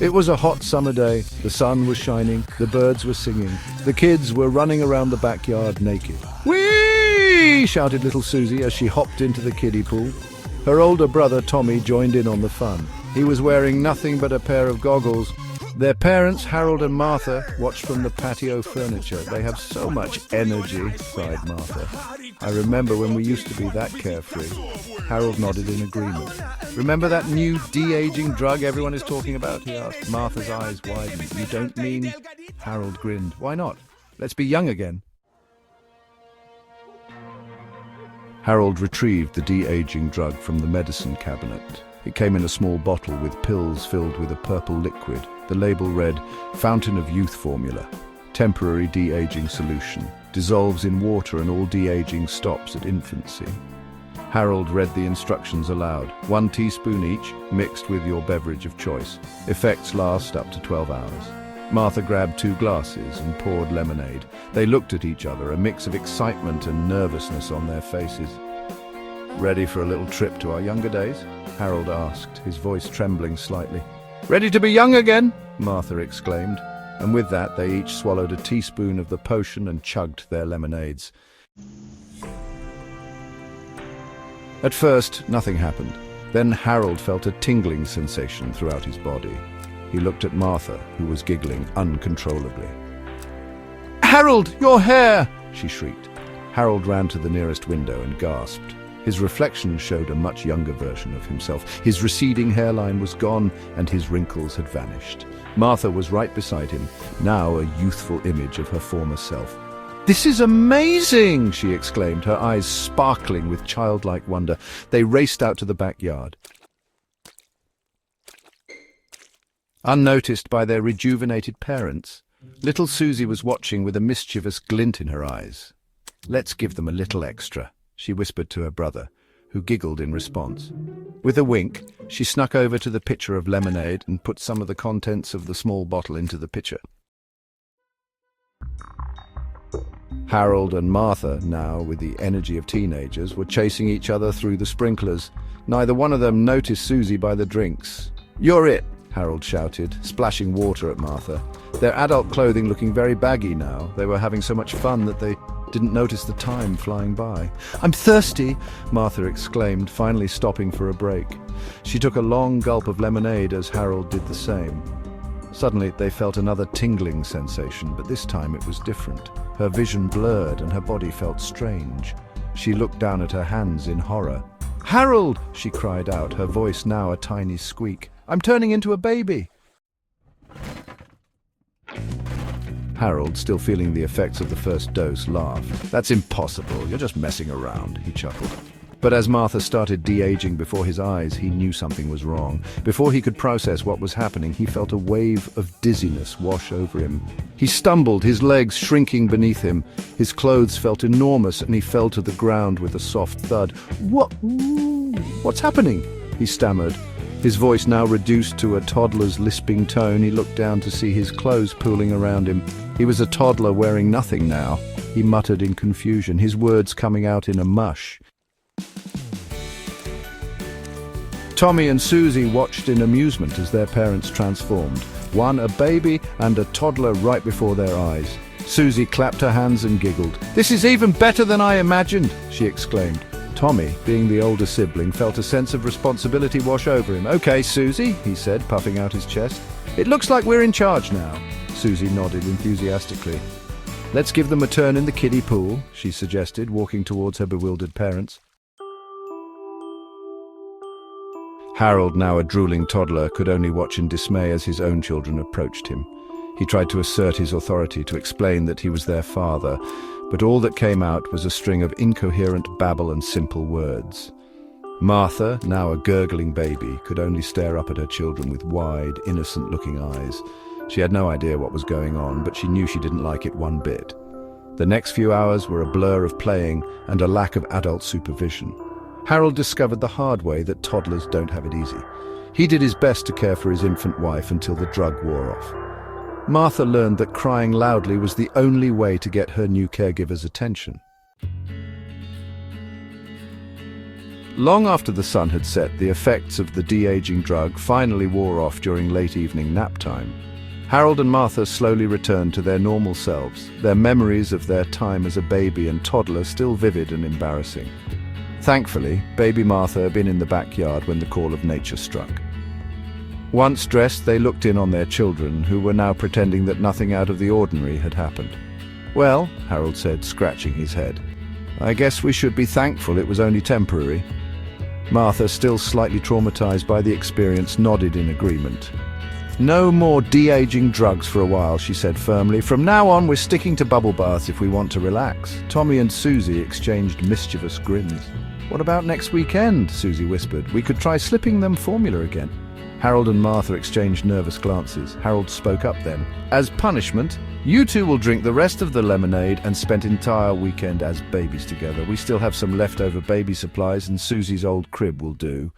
It was a hot summer day. The sun was shining, the birds were singing. The kids were running around the backyard naked. "Whee!" shouted little Susie as she hopped into the kiddie pool. Her older brother Tommy joined in on the fun. He was wearing nothing but a pair of goggles. Their parents, Harold and Martha, watched from the patio furniture. "They have so much energy," sighed Martha. "I remember when we used to be that carefree." Harold nodded in agreement. "Remember that new de-aging drug everyone is talking about?" he asked. Martha's eyes widened. "You don't mean—" Harold grinned. "Why not? Let's be young again." Harold retrieved the de-aging drug from the medicine cabinet. It came in a small bottle with pills filled with a purple liquid. The label read, "Fountain of Youth Formula. Temporary de-aging solution. Dissolves in water and all de-aging stops at infancy." Harold read the instructions aloud. 1 teaspoon each, mixed with your beverage of choice. Effects last up to 12 hours. Martha grabbed 2 glasses and poured lemonade. They looked at each other, a mix of excitement and nervousness on their faces. "Ready for a little trip to our younger days?" Harold asked, his voice trembling slightly. "Ready to be young again?" Martha exclaimed. And with that, they each swallowed a teaspoon of the potion and chugged their lemonades. At first, nothing happened. Then Harold felt a tingling sensation throughout his body. He looked at Martha, who was giggling uncontrollably. "Harold, your hair!" she shrieked. Harold ran to the nearest window and gasped. His reflection showed a much younger version of himself. His receding hairline was gone, and his wrinkles had vanished. Martha was right beside him, now a youthful image of her former self. "This is amazing!" she exclaimed, her eyes sparkling with childlike wonder. They raced out to the backyard. Unnoticed by their rejuvenated parents, little Susie was watching with a mischievous glint in her eyes. "Let's give them a little extra," she whispered to her brother, who giggled in response. With a wink, she snuck over to the pitcher of lemonade and put some of the contents of the small bottle into the pitcher. Harold and Martha, now with the energy of teenagers, were chasing each other through the sprinklers. Neither one of them noticed Susie by the drinks. "You're it!" Harold shouted, splashing water at Martha. Their adult clothing looking very baggy now. They were having so much fun that they didn't notice the time flying by. "I'm thirsty!" Martha exclaimed, finally stopping for a break. She took a long gulp of lemonade as Harold did the same. Suddenly they felt another tingling sensation, but this time it was different. Her vision blurred and her body felt strange. She looked down at her hands in horror. "Harold!" she cried out, her voice now a tiny squeak. "I'm turning into a baby!" Harold, still feeling the effects of the first dose, laughed. "That's impossible. You're just messing around," he chuckled. But as Martha started de-aging before his eyes, he knew something was wrong. Before he could process what was happening, he felt a wave of dizziness wash over him. He stumbled, his legs shrinking beneath him. His clothes felt enormous, and he fell to the ground with a soft thud. What's happening?" he stammered. His voice now reduced to a toddler's lisping tone. He looked down to see his clothes pooling around him. He was a toddler wearing nothing now. He muttered in confusion, his words coming out in a mush. Tommy and Susie watched in amusement as their parents transformed. One a baby and a toddler right before their eyes. Susie clapped her hands and giggled. "This is even better than I imagined," she exclaimed. Tommy, being the older sibling, felt a sense of responsibility wash over him. "Okay, Susie," he said, puffing out his chest. "It looks like we're in charge now." Susie nodded enthusiastically. "Let's give them a turn in the kiddie pool," she suggested, walking towards her bewildered parents. Harold, now a drooling toddler, could only watch in dismay as his own children approached him. He tried to assert his authority, to explain that he was their father, but all that came out was a string of incoherent babble and simple words. Martha, now a gurgling baby, could only stare up at her children with wide, innocent-looking eyes. She had no idea what was going on, but she knew she didn't like it one bit. The next few hours were a blur of playing and a lack of adult supervision. Harold discovered the hard way that toddlers don't have it easy. He did his best to care for his infant wife until the drug wore off. Martha learned that crying loudly was the only way to get her new caregiver's attention. Long after the sun had set, the effects of the de-aging drug finally wore off during late evening nap time. Harold and Martha slowly returned to their normal selves, their memories of their time as a baby and toddler still vivid and embarrassing. Thankfully, baby Martha had been in the backyard when the call of nature struck. Once dressed, they looked in on their children, who were now pretending that nothing out of the ordinary had happened. "Well," Harold said, scratching his head, "I guess we should be thankful it was only temporary." Martha, still slightly traumatized by the experience, nodded in agreement. "No more de-aging drugs for a while," she said firmly. "From now on, we're sticking to bubble baths if we want to relax." Tommy and Susie exchanged mischievous grins. "What about next weekend?" Susie whispered. "We could try slipping them formula again." Harold and Martha exchanged nervous glances. Harold spoke up then. "As punishment, you two will drink the rest of the lemonade and spend entire weekend as babies together. We still have some leftover baby supplies and Susie's old crib will do."